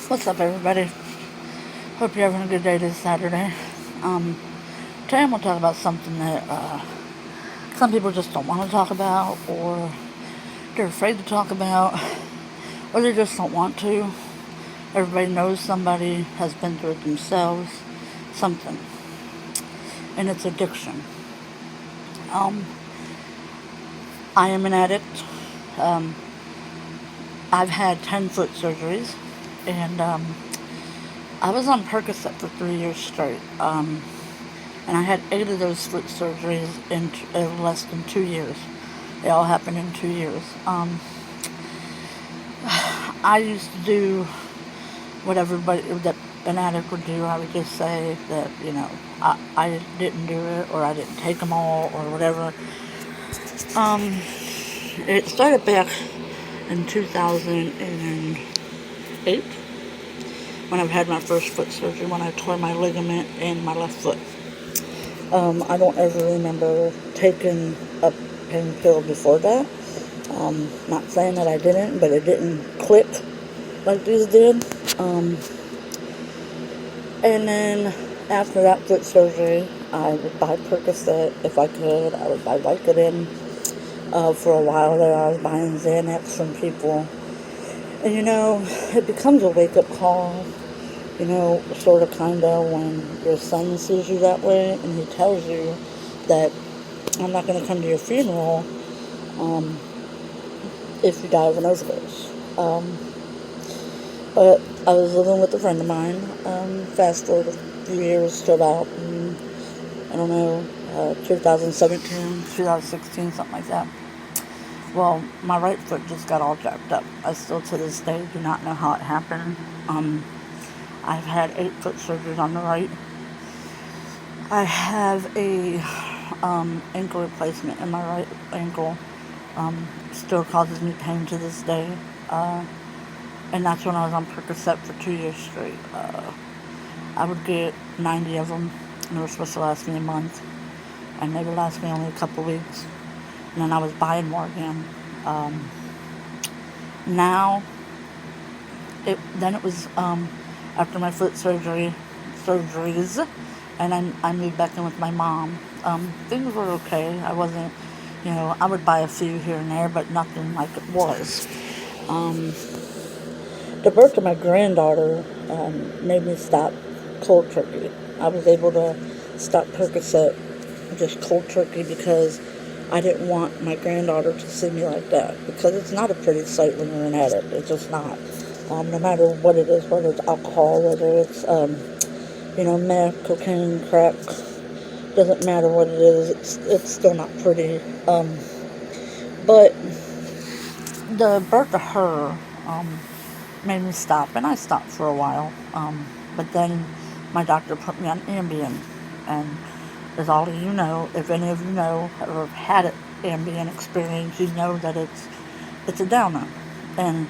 What's up, everybody? Hope you're having a good day this Saturday. Um, Today I'm going to talk about something that some people just don't want to talk about, or they're afraid to talk about, or they just don't want to. Everybody knows somebody has been through it themselves, something, and it's addiction. Um, I am an addict. Um, I've had 10 foot surgeries, and I was on Percocet for 3 years straight. And I had 8 of those foot surgeries in less than 2 years. They all happened in 2 years. I used to do what everybody that an addict would do. I would just say that I didn't do it, or I didn't take them all, or whatever. Um, it started back in 2008 when I had my first foot surgery, when I tore my ligament in my left foot. I don't ever remember taking a pain pill before that. Not saying that I didn't, but it didn't click like these did. And then after that foot surgery, I would buy Percocet if I could. I would buy Vicodin. For a while there, I was buying Xanax from people. And it becomes a wake-up call. Sort of kind of when your son sees you that way and he tells you that I'm not going to come to your funeral if you die of an overdose. But I was living with a friend of mine. Fast forward a few years to about, 2017, 2016, something like that. Well, my right foot just got all jacked up. I still to this day do not know how it happened. I've had 8 foot surgeries on the right. I have a ankle replacement in my right ankle. Still causes me pain to this day. And that's when I was on Percocet for 2 years straight. I would get 90 of them, and they were supposed to last me a month, and they would last me only a couple weeks, and then I was buying more again. Now, it was after my foot surgeries, and I moved back in with my mom. Things were okay. I wasn't, I would buy a few here and there, but nothing like it was. The birth of my granddaughter made me stop cold turkey. I was able to stop Percocet just cold turkey because I didn't want my granddaughter to see me like that, because it's not a pretty sight when you're an addict. It's just not. No matter what it is, whether it's alcohol, whether it's meth, cocaine, crack, doesn't matter what it is. It's still not pretty. But the birth of her made me stop, and I stopped for a while. But then my doctor put me on Ambien, and as all of you know, if any of you know or have had an Ambien experience, you know that it's a downer. And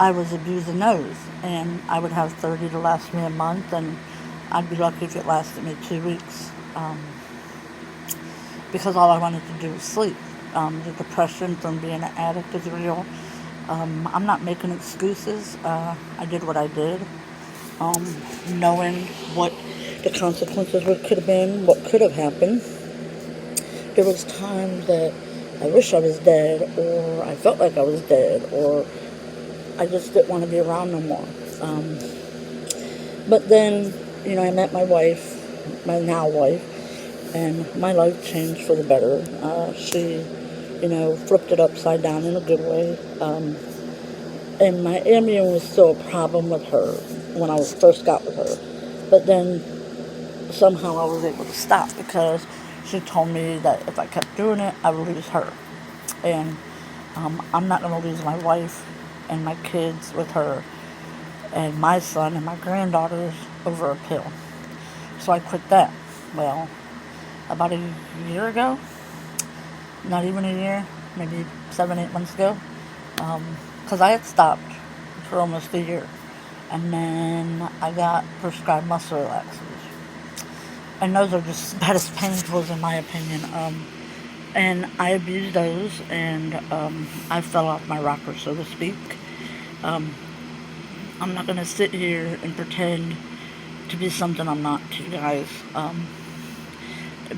I was abusing those, and I would have 30 to last me a month, and I'd be lucky if it lasted me 2 weeks, because all I wanted to do was sleep. The depression from being an addict is real. I'm not making excuses. I did what I did, knowing what the consequences could have been, what could have happened. There was times that I wish I was dead, or I felt like I was dead, or I just didn't want to be around no more. But then, I met my wife, my now wife, and my life changed for the better. She, flipped it upside down in a good way. And my Ambien was still a problem with her when I first got with her. But then somehow I was able to stop, because she told me that if I kept doing it, I would lose her. And I'm not going to lose my wife and my kids with her, and my son and my granddaughters over a pill. So I quit that. Well, about a year ago, not even a year, maybe 7-8 months ago, because I had stopped for almost a year, and then I got prescribed muscle relaxers, and those are just about as painful in my opinion. And I abused those, and I fell off my rocker, so to speak. I'm not gonna sit here and pretend to be something I'm not to you guys.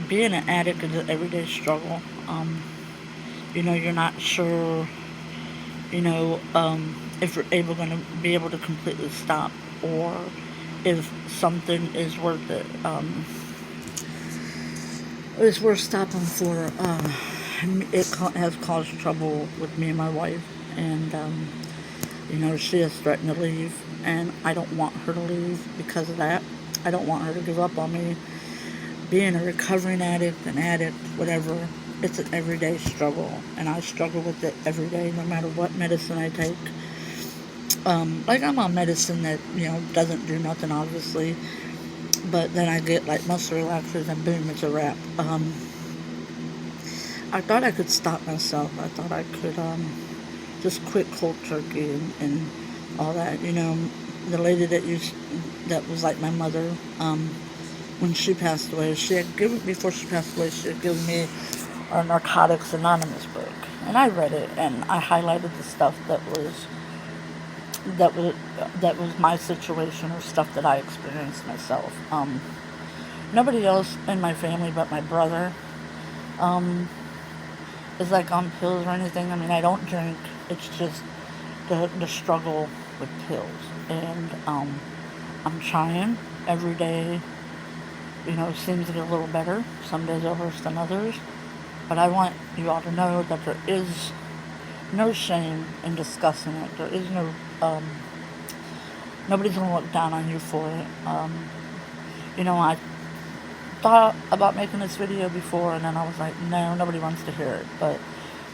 Being an addict is an everyday struggle. You're not sure, if you're going to be able to completely stop, or if something is worth it. It's worth stopping for. Has caused trouble with me and my wife, and she has threatened to leave, and I don't want her to leave because of that. I don't want her to give up on me. Being a recovering addict, an addict, whatever, it's an everyday struggle, and I struggle with it every day, no matter what medicine I take. Like, I'm on medicine that doesn't do nothing, obviously, but then I get like muscle relaxers, and boom, it's a wrap. I thought I could stop myself. I thought I could just quit cold turkey and all that. The lady that was like my mother, when she passed away, before she passed away, she had given me a Narcotics Anonymous book, and I read it, and I highlighted the stuff that was my situation, or stuff that I experienced myself. Nobody else in my family but my brother is like on pills or anything. I mean, I don't drink. It's just the struggle with pills, and I'm trying every day. It seems to get a little better. Some days are worse than others. But I want you all to know that there is no shame in discussing it. There is nobody's going to look down on you for it. I thought about making this video before, and then I was like, no, nobody wants to hear it. But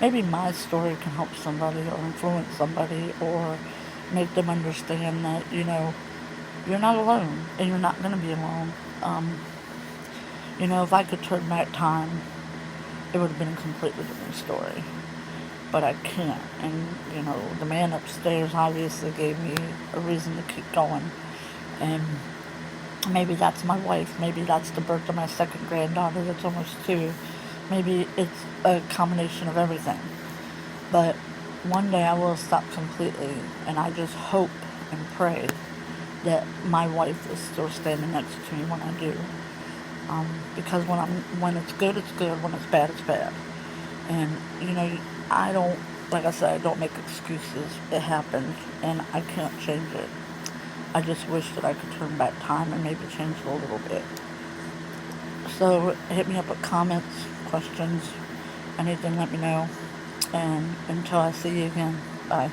maybe my story can help somebody, or influence somebody, or make them understand that, you're not alone, and you're not going to be alone. If I could turn back time, it would have been a completely different story. But I can't. And, the man upstairs obviously gave me a reason to keep going. And maybe that's my wife. Maybe that's the birth of my second granddaughter that's almost 2. Maybe it's a combination of everything. But one day I will stop completely. And I just hope and pray that my wife is still standing next to me when I do. Because when it's good, it's good. When it's bad, it's bad. And, I don't, like I said, I don't make excuses. It happened, and I can't change it. I just wish that I could turn back time and maybe change it a little bit. So hit me up with comments, questions, anything, let me know. And until I see you again, bye.